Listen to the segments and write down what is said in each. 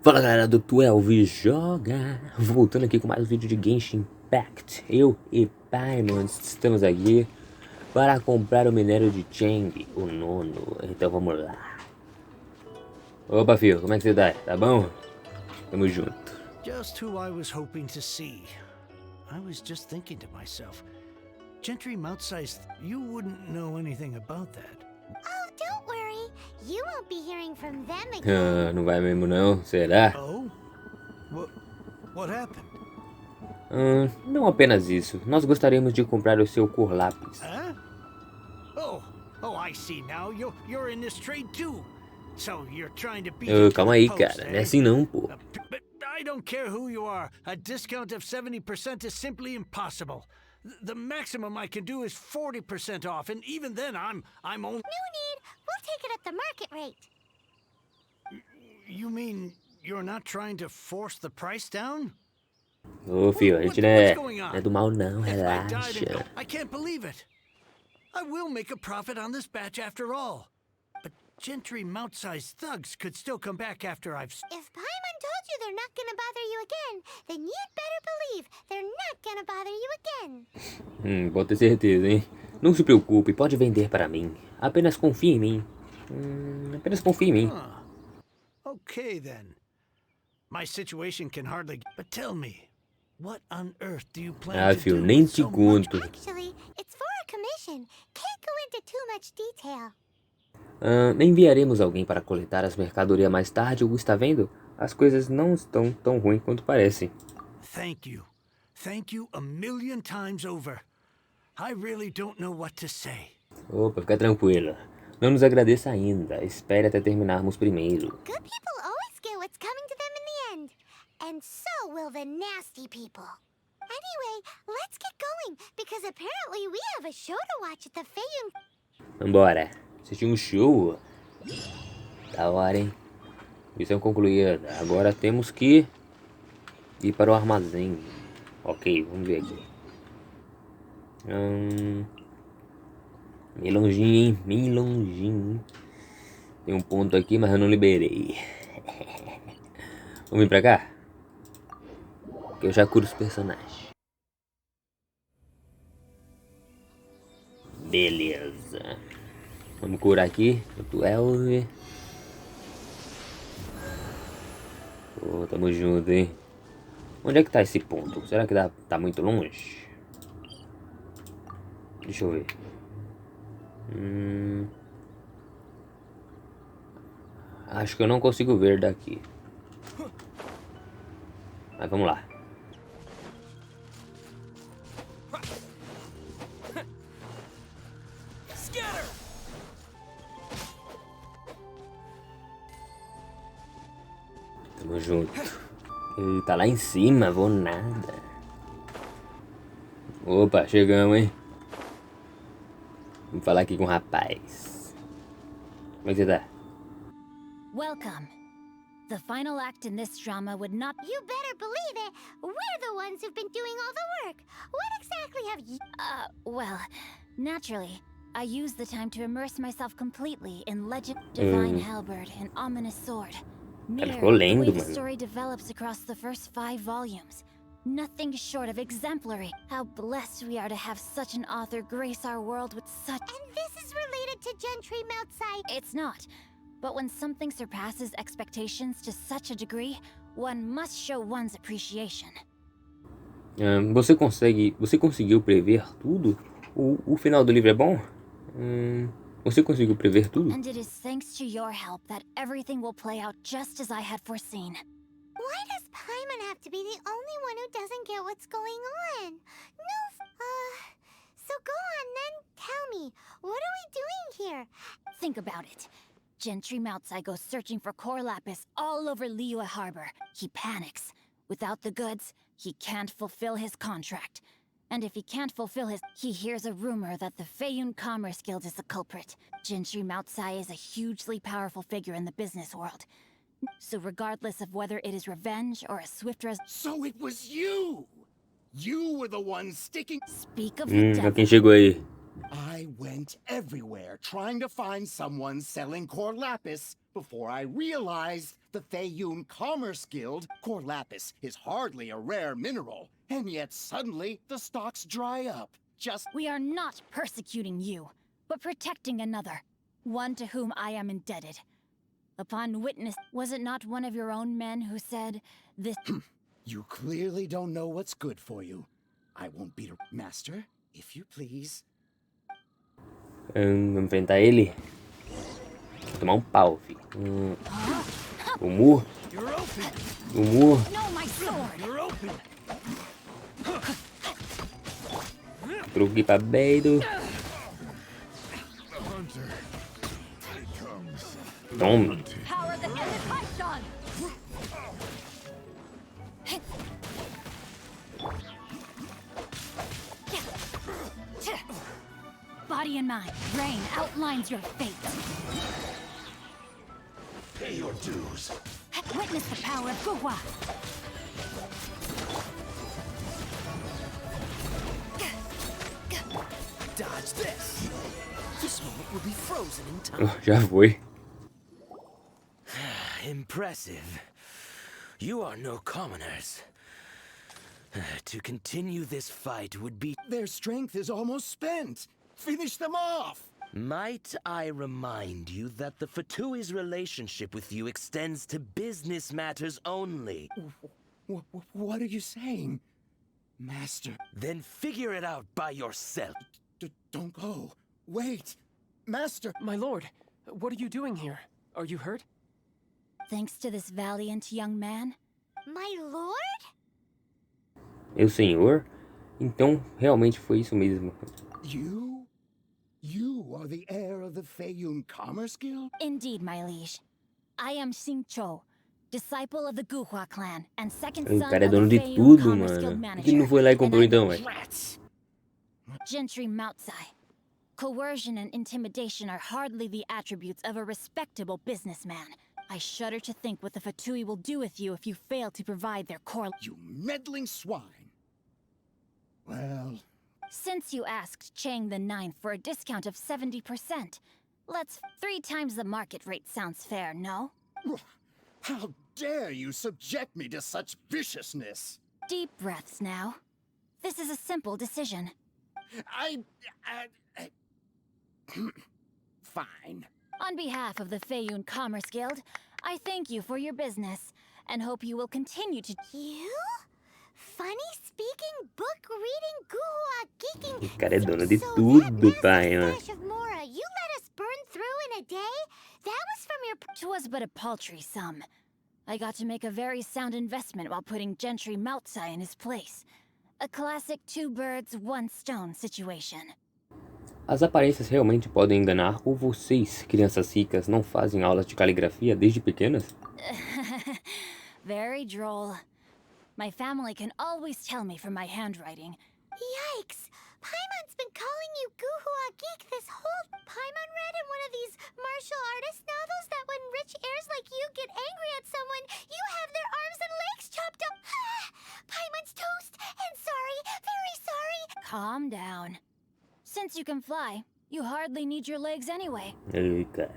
Fala galera do 12 Joga, voltando aqui com mais um vídeo de Genshin Impact. Eu e Mais estamos aqui para comprar o minério de Chang, o nono. Então vamos lá. Opa filho, como é que você tá? Tá bom? Tamo junto. Just who I was hoping to see. I was just thinking to myself, Gentry mouth-sized, you wouldn't know anything about that. Oh, don't worry. You won't be hearing from them again. Não vai mesmo não, será? Oh? What happened? Não apenas isso, nós gostaríamos de comprar o seu cor lápis. Huh? Oh, I see now. You're in this trade too. So you're trying to beat it to Calma the aí post, cara, não é eh? assim não pô. But I don't care who you are. A discount of 70% is simply impossible. The maximum I can do is 40% off, and even then I'm only... No need. We'll take it at the market rate. You mean you're not trying to force the price down? Ô filho, a gente não é do mal não, If I died relaxa. I can't believe it. I will make a profit on this batch after all. But Gentry mouth-sized thugs could still come back after I've... If Paimon told you they're not gonna bother you again, then you'd better believe they're not gonna bother you again. Pode ter certeza, hein? Não se preocupe, pode vender para mim. Apenas confie em mim. Apenas confie em mim. Okay then. My situation can hardly... But tell me, what on earth do you plan to filho, do nem with te so much... conto. Actually, it's for a commission. Can't go into too much detail. Enviaremos alguém para coletar as mercadorias mais tarde, ou está vendo? As coisas não estão tão ruins quanto parecem. Thank you. Thank you a million times over. I really don't know what to say. Opa, fica tranquila. Não nos agradeça ainda. Espere até terminarmos primeiro. Good people always get what's coming to them in the end. And so will the nasty people. Anyway, let's get going, because apparently we have a show to watch at the Feiyun. Vambora. Assistir um show. Da hora, hein? Missão concluída. Agora temos que ir para o armazém. Ok, vamos ver aqui. Meio longinho, hein? Meio longinho. Tem um ponto aqui, mas eu não liberei. Vamos vir pra cá? Que eu já curo os personagens. Beleza. Vamos curar aqui. O 12. Pô, tamo junto, hein? Onde é que tá esse ponto? Será que tá muito longe? Deixa eu ver. Acho que eu não consigo ver daqui. Mas vamos lá. Tamo junto. Ele tá lá em cima, vou nada. Opa, chegamos, hein? Vamos falar aqui com o rapaz. Como é que você tá? Welcome. The final act in this drama would not... You better believe it. We're the ones who've been doing all the work. What exactly have you... well, naturally, I used the time to immerse myself completely in legend, divine halberd, and ominous sword. Mirror ficou the lendo, way the mano. story develops across the first 5 volumes. Nothing short of exemplary. How blessed we are to have such an author grace our world with such... And this is related to Gentry Moutside. It's not. But when something surpasses expectations to such a degree, one must show one's appreciation. Você conseguiu prever tudo? O final do livro é bom? Você conseguiu prever tudo? And it is thanks to your help that everything will play out just as I had foreseen. Why does Paimon have to be the only one who doesn't get what's going on? So go on then, tell me, what are we doing here? Think about it. Gentry Moutsai goes searching for core lapis all over Liyue Harbor. He panics. Without the goods, he can't fulfill his contract. And if he can't fulfill his... He hears a rumor that the Feiyun Commerce Guild is the culprit. Gentry Moutsai is a hugely powerful figure in the business world. So regardless of whether it is revenge or a swift So it was you! You were the one sticking... Speak of the devil. Quem chegou aí? I went everywhere trying to find someone selling core lapis before I realized the Feiyun Commerce Guild core lapis is hardly a rare mineral, and yet suddenly the stocks dry up. Just We are not persecuting you, but protecting another, one to whom I am indebted. Upon witness, was it not one of your own men who said this? you clearly don't know what's good for you. I won't be a master, if you please. Vamos enfrentar ele. Vou tomar pau, filho. Humor. You're open. Humor. No, my sword! You're open. Truque pra beido. Tome. Power that ended Python! Body and mind, rain outlines your fate. Pay your dues. Witness the power of Guhua. Dodge this. This moment will be frozen in time. Já foi. Impressive. You are no commoners. To continue this fight would be... Their strength is almost spent. Finish them off! Might I remind you that the Fatui's relationship with you extends to business matters only? What are you saying? Master, Then figure it out by yourself. don't go. Wait. Master, My lord, what are you doing here? Are you hurt? Thanks to this valiant young man, My lord? Meu senhor? Então, realmente foi isso mesmo. You are the heir of the Feiyun Commerce Guild? indeed, my liege. I am Xingqiu, disciple of the Guhua clan and second O son cara é of the dono de Feiyun tudo, Commerce Guild mano. Por manager. que ele não foi lá e and comprou I então, am velho? Rats! Gentry Moutsai. Coercion and intimidation are hardly the attributes of a respectable businessman. I shudder to think what the Fatui will do with you if you fail to provide their core. You meddling swine. Well, Since you asked Chang the Ninth for a discount of 70%, let's 3 times the market rate sounds fair, no? how dare you subject me to such viciousness? Deep breaths now. This is a simple decision. Fine. On behalf of the Feiyun Commerce Guild, I thank you for your business and hope you will continue to. You? Funny speaking, book reading, guhua geeking. O cara é dono de So tudo, that pai, massive mano. stash of Mora you let us burn through in a day? That was from your 'Twas but a paltry sum. I got to make a very sound investment while putting Gentry Moutsai in his place. A classic 2 birds, 1 stone situation. As aparências realmente podem enganar, ou vocês, crianças ricas, não fazem aulas de caligrafia desde pequenas? Very droll. My family can always tell me from my handwriting. Yikes! Paimon's been calling you Guhua Geek this whole... Paimon read in one of these martial artist novels that when rich heirs like you get angry at someone, you have their arms and legs chopped up. Paimon's toast, and sorry, very sorry. Calm down. Since you can fly, you hardly need your legs anyway. Ai, cara.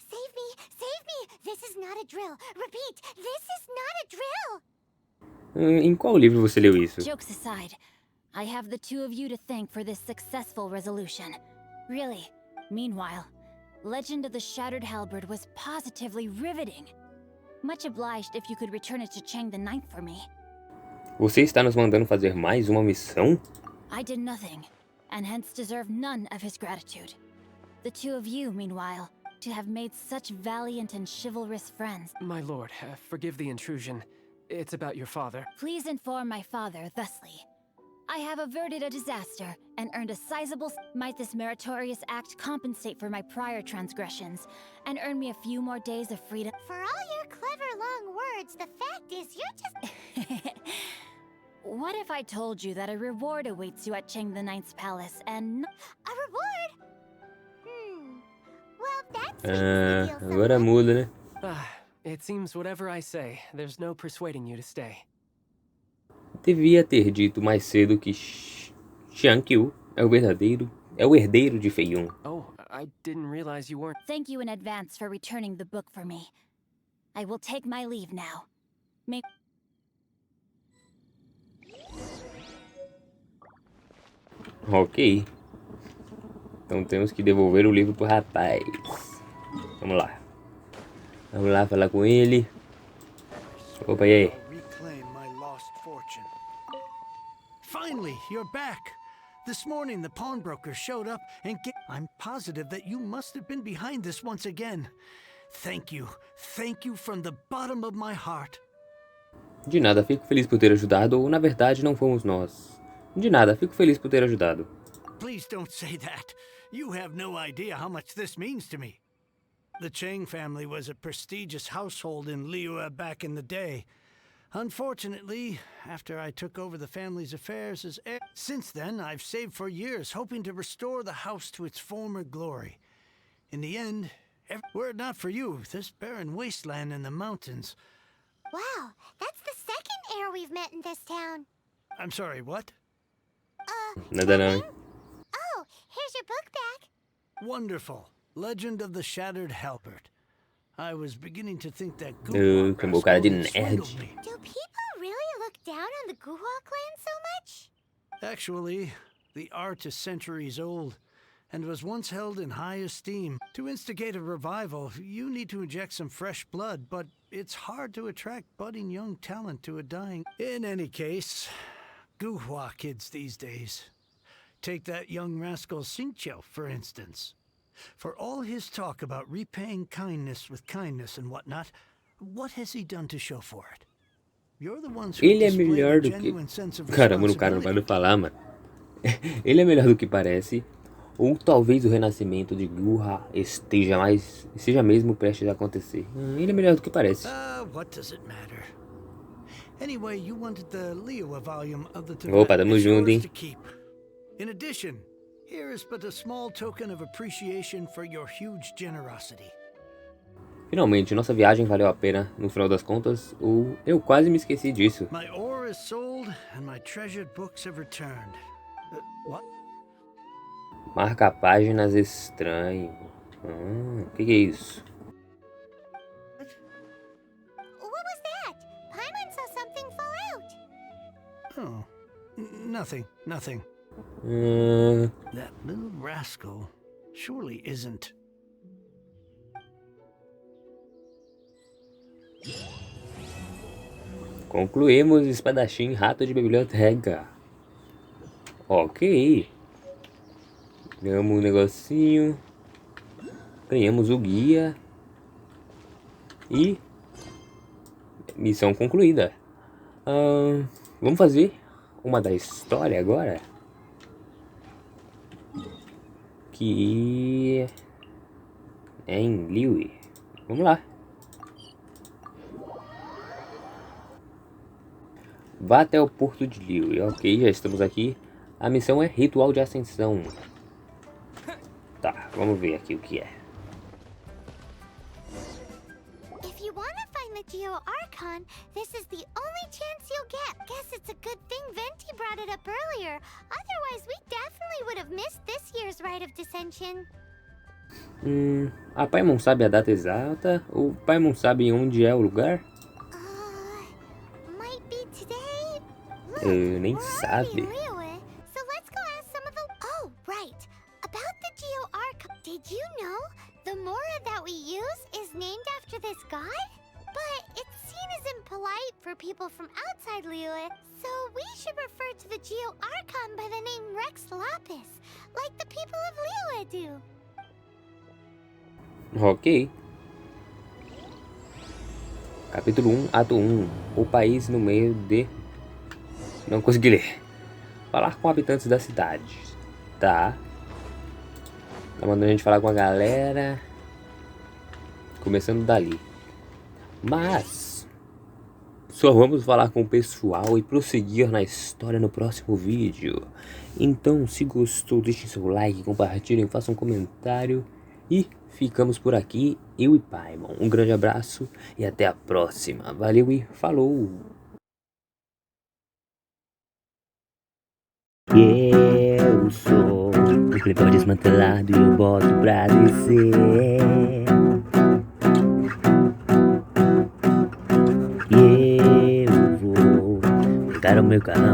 Save me, save me. This is not a drill. Repeat, this is not a drill. Em qual livro você leu isso? Jokes aside, I have the 2 of you to thank for this successful resolution. Really. Meanwhile, Legend of the Shattered Halberd was positively riveting. Much obliged if you could return it to Chang the Ninth for me. Você está nos mandando fazer mais uma missão? I did nothing, and hence deserve none of his gratitude. The 2 of you, meanwhile, to have made such valiant and chivalrous friends. My lord, forgive the intrusion. It's about your father. Please inform my father thusly. I have averted a disaster and earned a sizable... Might this meritorious act compensate for my prior transgressions and earn me a few more days of freedom? For all your clever long words, the fact is you're just... What if I told you that a reward awaits you at Chang the Ninth's palace and... A reward? Well, that's the deal Agora somewhat. muda, né? It seems whatever I say, there's no persuading you to stay. Devia ter dito mais cedo que Chang É o herdeiro de Feiyun. Oh, I didn't realize you weren't. Thank you in advance for returning the book for me. I will take my leave now. Ok. Então temos que devolver o livro pro rapaz. Vamos lá. Vamos lá falar com ele. Opa, e aí? Reclaim my lost fortune. Finally, you're back. This morning, the pawnbroker showed up and I'm positive that you must have been behind this once again. Thank you. Thank you from the bottom of my heart. De nada, fico feliz por ter ajudado, ou na verdade não fomos nós. De nada, fico feliz por ter ajudado. Please don't say that. You have no idea how much this means to me. The Chang family was a prestigious household in Liyue back in the day. Unfortunately, after I took over the family's affairs as heir, since then I've saved for years, hoping to restore the house to its former glory. In the end, were it not for you, this barren wasteland in the mountains. Wow, that's the second heir we've met in this town. I'm sorry, what? Nada não. Oh, here's your book back. Wonderful. Legend of the Shattered Halberd. I was beginning to think that chamou o cara de nerd. swindled me. Do people really look down on the Guhua clan so much? Actually, the art is centuries old and was once held in high esteem. To instigate a revival, you need to inject some fresh blood, but it's hard to attract budding young talent to a dying. In any case, Guhua kids these days. Take that young rascal Xingqiu, for instance. For all his talk about repaying kindness with kindness and whatnot, what has he done to show for it? You're the ones who Ele é display melhor a do que... genuine sense of Caramba, o cara não vai responsibility. me falar, mano. Ele é melhor do que parece. Ou talvez o renascimento de Guhua esteja mesmo prestes a acontecer. Ele é melhor do que parece. What does it matter? Anyway, you wanted the Liyue volume of the Opa, tamo It's junto, yours hein? to keep. In addition, here is but a small token of appreciation for your huge generosity. Finalmente, nossa viagem valeu a pena no final das contas, ou eu quase me esqueci disso. My ore is sold and my treasured books have returned. What? Marca páginas estranho. Que é isso? What was that? Paimon saw something fall out. Oh, nothing. That little rascal surely isn't. Concluímos espadachim rato de biblioteca. Ok. Ganhamos um negocinho. Ganhamos o guia. E... missão concluída. Vamos fazer uma da história agora. Que... é em Liyue. Vamos lá. Vá até o porto de Liyue. Ok, já estamos aqui. A missão é ritual de ascensão. Tá, vamos ver aqui o que é. If you want to find the Geo-Archon, this is the only chance you'll get. Guess it's a good thing Venti brought it up earlier. Otherwise, we definitely would have missed this year's Rite of Dissension. A Paimon sabe a data exata? O Paimon sabe onde é o lugar? Might be today. Nem We're sabe. already in Liyue, so let's go ask some of the... Oh, right. About the Geo-Archon. Did you know the Mora that we use is named after this god? But it's seen as impolite for people from outside Liyue, so we should refer to the Geo-Archon by the name Rex Lapis, like the people of Liyue do. Ok. Capítulo 1, ato 1. O país no meio de... não consegui ler. Falar com habitantes da cidade. Tá. Tá mandando a gente falar com a galera. Começando dali. Mas... só vamos falar com o pessoal e prosseguir na história no próximo vídeo. Então, se gostou, deixe seu like, compartilhem, façam um comentário. E ficamos por aqui, eu e Paimon. Um grande abraço e até a próxima. Valeu e falou! Eu sou playboy desmantelado e eu boto pra descer. E eu vou pegar o meu canal